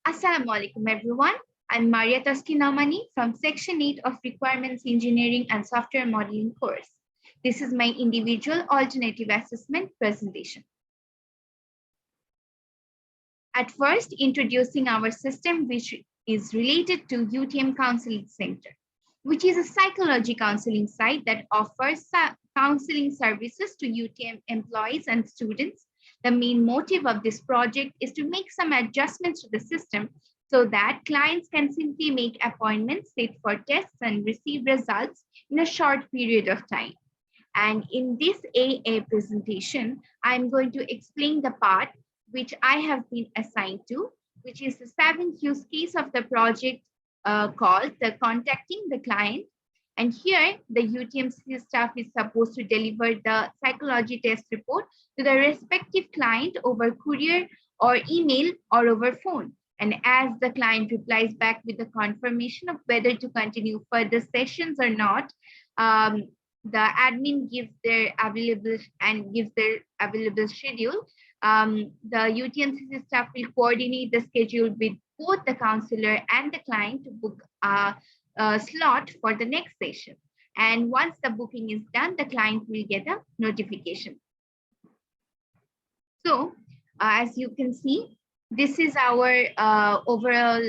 Assalamu alaikum everyone. I'm Taskin Aumanee from Section 8 of Requirements Engineering and Software Modeling course. This is my individual alternative assessment presentation. At first, introducing our system, which is related to UTM Counseling Center, which is a psychology counseling site that offers counseling services to UTM employees and students. The main motive of this project is to make some adjustments to the system so that clients can simply make appointments, sit for tests, and receive results in a short period of time. And in this AA presentation, I'm going to explain the part which I have been assigned to, which is the 7th use case of the project called the contacting the client. And here, the UTMCC staff is supposed to deliver the psychology test report to the respective client over courier or email or over phone. And as the client replies back with the confirmation of whether to continue further sessions or not, the admin gives their available schedule. The UTMCC staff will coordinate the schedule with both the counselor and the client to book a slot for the next session. And once the booking is done, the client will get a notification. So as you can see, this is our overall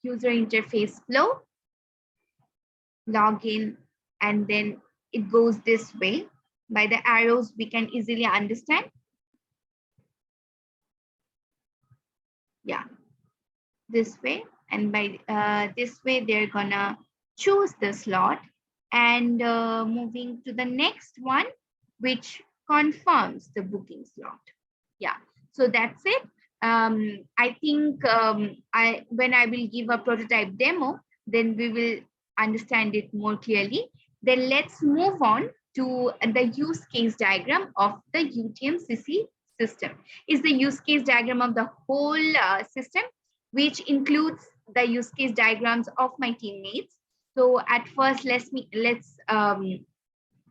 user interface flow. Login, and then it goes this way. By the arrows, we can easily understand. Yeah, this way. And by this way, they're gonna choose the slot and moving to the next one, which confirms the booking slot. Yeah, so that's it. I think when I will give a prototype demo, then we will understand it more clearly. Then let's move on to the use case diagram of the UTMCC system. Is the use case diagram of the whole system, which includes the use case diagrams of my teammates. So at first, let's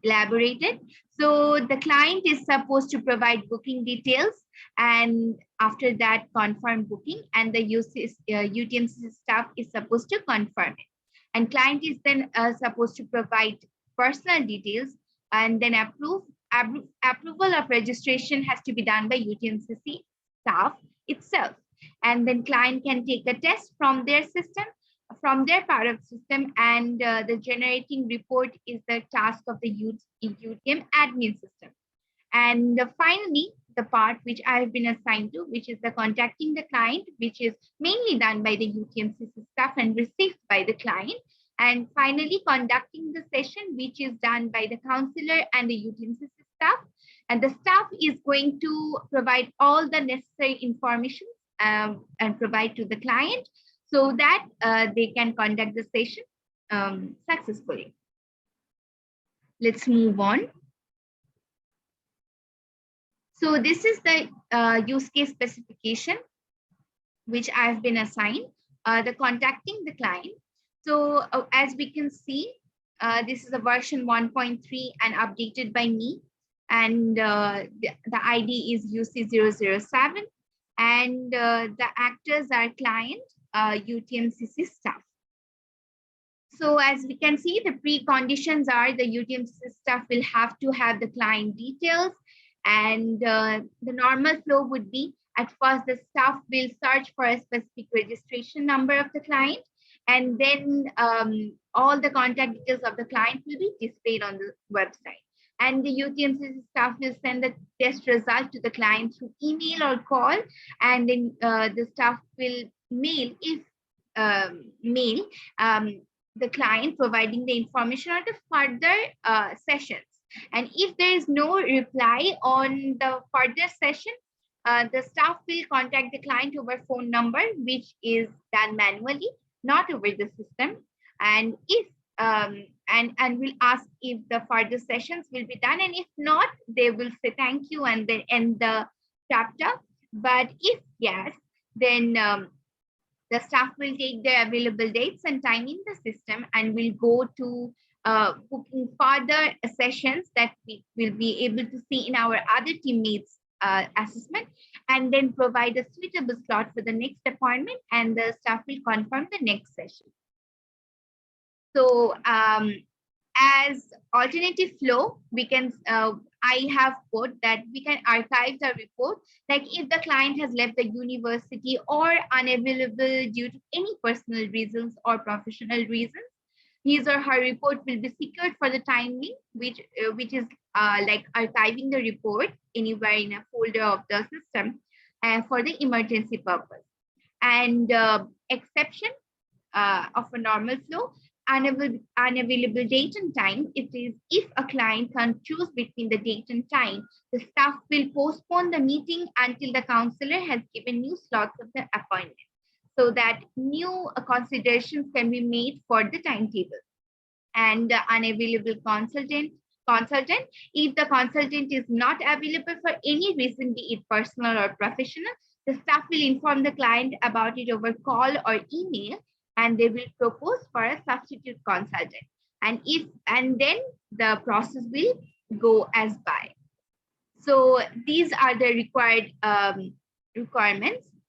elaborate it. So the client is supposed to provide booking details, and after that confirm booking, and the UTMCC staff is supposed to confirm it. And client is then supposed to provide personal details, and then approval of registration has to be done by UTMCC staff itself. And then client can take a test from their system, from their part of the system, and the generating report is the task of the UTM admin system. And finally, the part which I have been assigned to, which is the contacting the client, which is mainly done by the UTMCC staff and received by the client. And finally, conducting the session, which is done by the counselor and the UTMCC staff. And the staff is going to provide all the necessary information and provide to the client so that they can conduct the session successfully. Let's move on. So this is the use case specification, which I've been assigned, the contacting the client. So as we can see, this is a version 1.3 and updated by me. And the ID is UC007. And the actors are client, UTMCC staff. So as we can see, the preconditions are the UTMCC staff will have to have the client details. And the normal flow would be, at first, the staff will search for a specific registration number of the client. And then all the contact details of the client will be displayed on the website. And the UTMCC staff will send the test result to the client through email or call. And then the staff will mail, the client providing the information on the further sessions. And if there is no reply on the further session, the staff will contact the client over phone number, which is done manually, not over the system. And if and will ask if the further sessions will be done, and if not, they will say thank you and then end the chapter. But if yes, then the staff will take their available dates and time in the system and will go to booking further sessions that we will be able to see in our other teammates assessment, and then provide a suitable slot for the next appointment, and the staff will confirm the next session. So as alternative flow, we can, I have put that we can archive the report, like if the client has left the university or unavailable due to any personal reasons or professional reasons, his or her report will be secured for the time being, which is like archiving the report anywhere in a folder of the system for the emergency purpose. And exception of a normal flow, unavailable date and time. It is if a client can't choose between the date and time, the staff will postpone the meeting until the counselor has given new slots of the appointment, so that new considerations can be made for the timetable. And the unavailable consultant, if the consultant is not available for any reason, be it personal or professional, the staff will inform the client about it over call or email, and they will propose for a substitute consultant. And then the process will go as by. So these are the required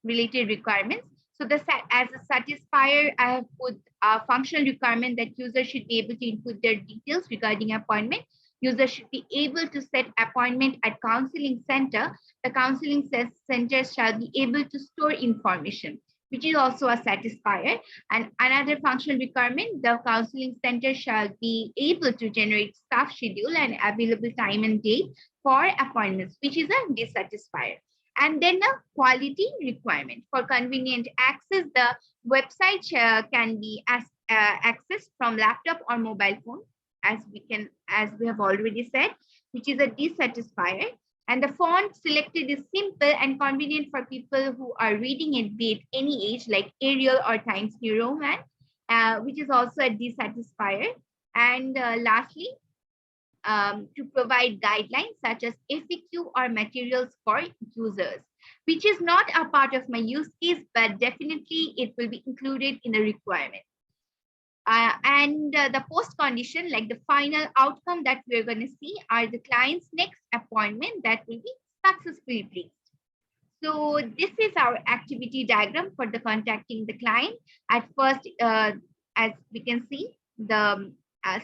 related requirements. So as a satisfier, I have put a functional requirement that users should be able to input their details regarding appointment. Users should be able to set appointment at counseling center. The counseling center shall be able to store information, which is also a satisfier. And another functional requirement, the counseling center shall be able to generate staff schedule and available time and date for appointments, which is a dissatisfier. And then a quality requirement. For convenient access, the website can be accessed from laptop or mobile phone, as we have already said, which is a dissatisfier. And the font selected is simple and convenient for people who are reading it, be it any age, like Arial or Times New Roman, which is also a dissatisfier. And lastly, to provide guidelines such as FAQ or materials for users, which is not a part of my use case, but definitely it will be included in the requirement. And the post condition, like the final outcome that we're going to see, are the client's next appointment that will be successfully placed. So this is our activity diagram for the contacting the client. At first, as we can see, the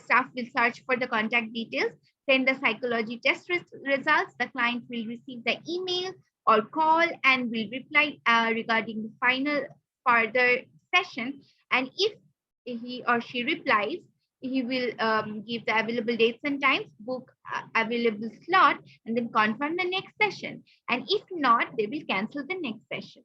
staff will search for the contact details, send the psychology test results. The client will receive the email or call and will reply regarding the final further session. And if he or she replies, he will give the available dates and times, book available slot, and then confirm the next session. And if not, they will cancel the next session.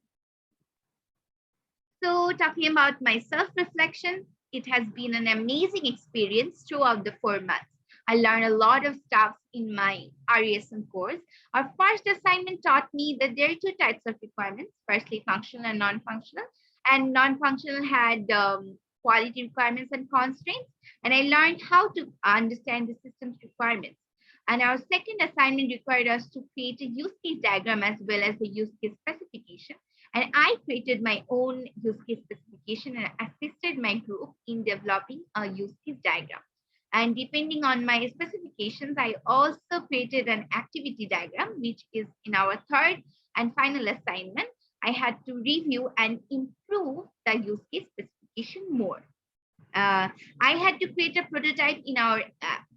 So talking about my self-reflection, it has been an amazing experience throughout the 4 months. I learned a lot of stuff in my RESM course. Our first assignment taught me that there are 2 types of requirements, firstly functional and non-functional. And non-functional had quality requirements and constraints, and I learned how to understand the system's requirements. And our second assignment required us to create a use case diagram as well as the use case specification. And I created my own use case specification and assisted my group in developing a use case diagram. And depending on my specifications, I also created an activity diagram, which is in our third and final assignment. I had to review and improve the use case specification more. I had to create a prototype in our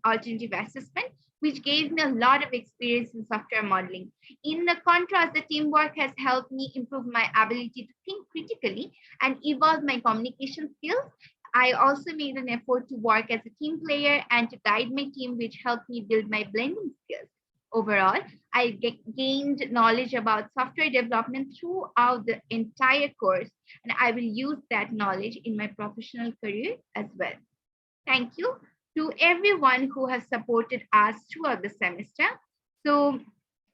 alternative assessment, which gave me a lot of experience in software modeling. In the contrast, the teamwork has helped me improve my ability to think critically and evolve my communication skills. I also made an effort to work as a team player and to guide my team, which helped me build my blending skills. Overall, I gained knowledge about software development throughout the entire course, and I will use that knowledge in my professional career as well. Thank you to everyone who has supported us throughout the semester. So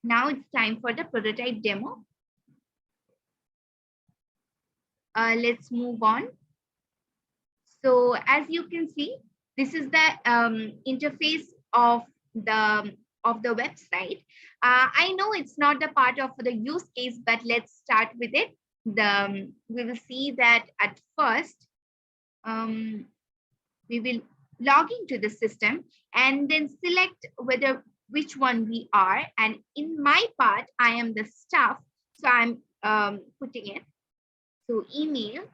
now it's time for the prototype demo. Let's move on. So as you can see, this is the interface of the website. I know it's not a part of the use case, but let's start with it. We will see that at first, we will log into the system and then select whether which one we are. And in my part, I am the staff. So I'm putting it. So email.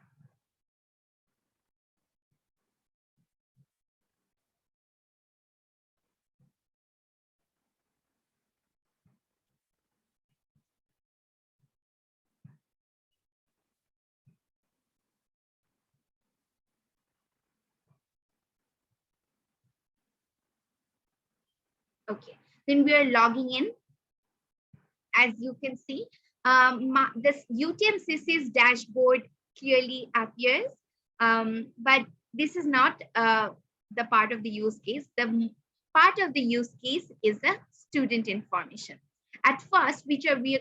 Okay. Then we are logging in. As you can see, this UTM-CC's dashboard clearly appears, but this is not the part of the use case. The part of the use case is the student information. At first, which we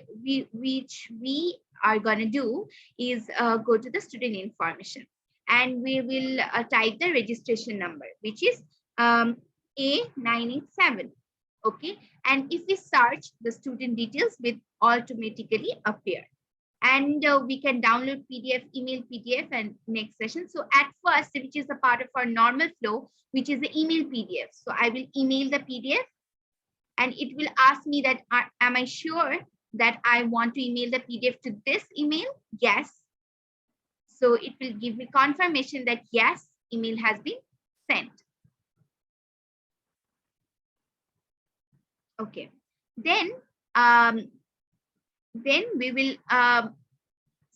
are going to do is go to the student information, and we will type the registration number, which is A987. Okay, and if we search, the student details will automatically appear, and we can download PDF, email PDF, and next session. So at first, which is a part of our normal flow, which is the email PDF. So I will email the PDF, and it will ask me that am I sure that I want to email the PDF to this email? Yes. So it will give me confirmation that yes, email has been sent. Okay, then we will,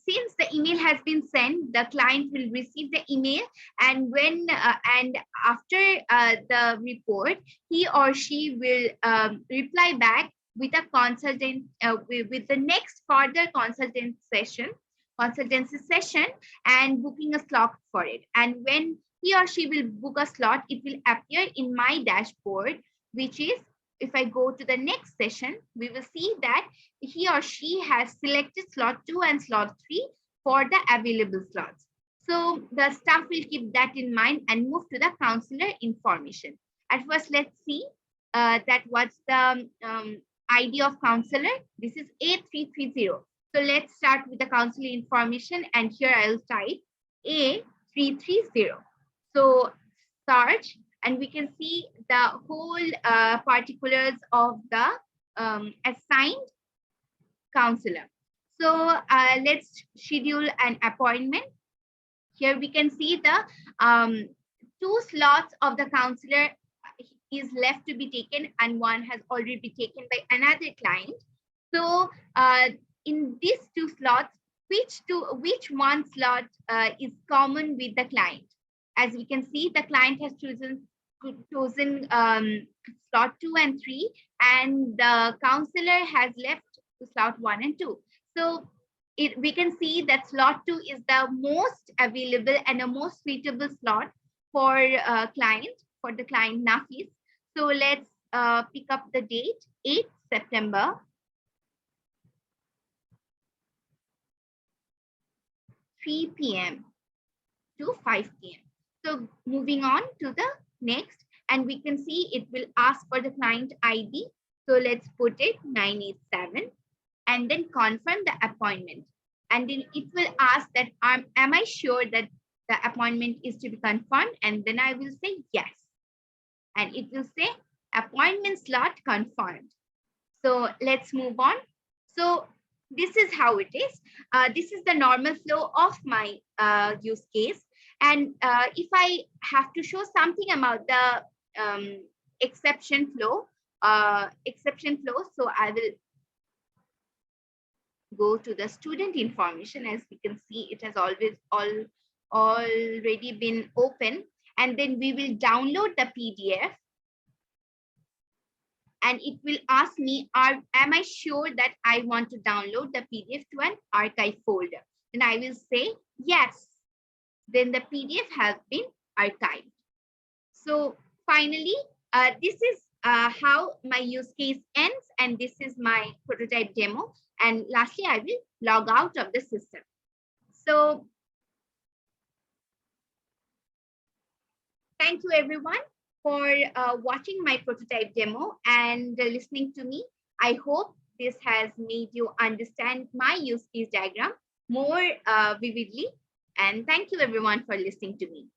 since the email has been sent, the client will receive the email, and when and after the report, he or she will reply back with a consultant with the next further consultancy session, and booking a slot for it. And when he or she will book a slot, it will appear in my dashboard, which is, if I go to the next session, we will see that he or she has selected slot 2 and slot 3 for the available slots. So the staff will keep that in mind and move to the counselor information. At first, let's see that what's the ID of counselor. This is A330. So let's start with the counselor information, and here I'll type A330. So search, and we can see the whole particulars of the assigned counselor. So let's schedule an appointment. Here we can see the 2 slots of the counselor is left to be taken, and one has already been taken by another client. So in these 2 slots, which one slot is common with the client? As we can see, the client has chosen slot 2 and 3, and the counselor has left slot 1 and 2. So we can see that slot 2 is the most available and the most suitable slot for the client Nafis. So let's pick up the date, 8th September, 3 p.m. to 5 p.m. So moving on to the next, and we can see it will ask for the client ID. So let's put it 987, and then confirm the appointment. And then it will ask that am I sure that the appointment is to be confirmed? And then I will say yes. And it will say appointment slot confirmed. So let's move on. So this is how it is. This is the normal flow of my use case. And if I have to show something about the exception flow, so I will go to the student information. As we can see, it has already been open, and then we will download the PDF, and it will ask me, am I sure that I want to download the PDF to an archive folder? And I will say yes. Then the PDF has been archived. So finally, this is how my use case ends, and this is my prototype demo. And lastly, I will log out of the system. So thank you everyone for watching my prototype demo and listening to me. I hope this has made you understand my use case diagram more vividly. And thank you everyone for listening to me.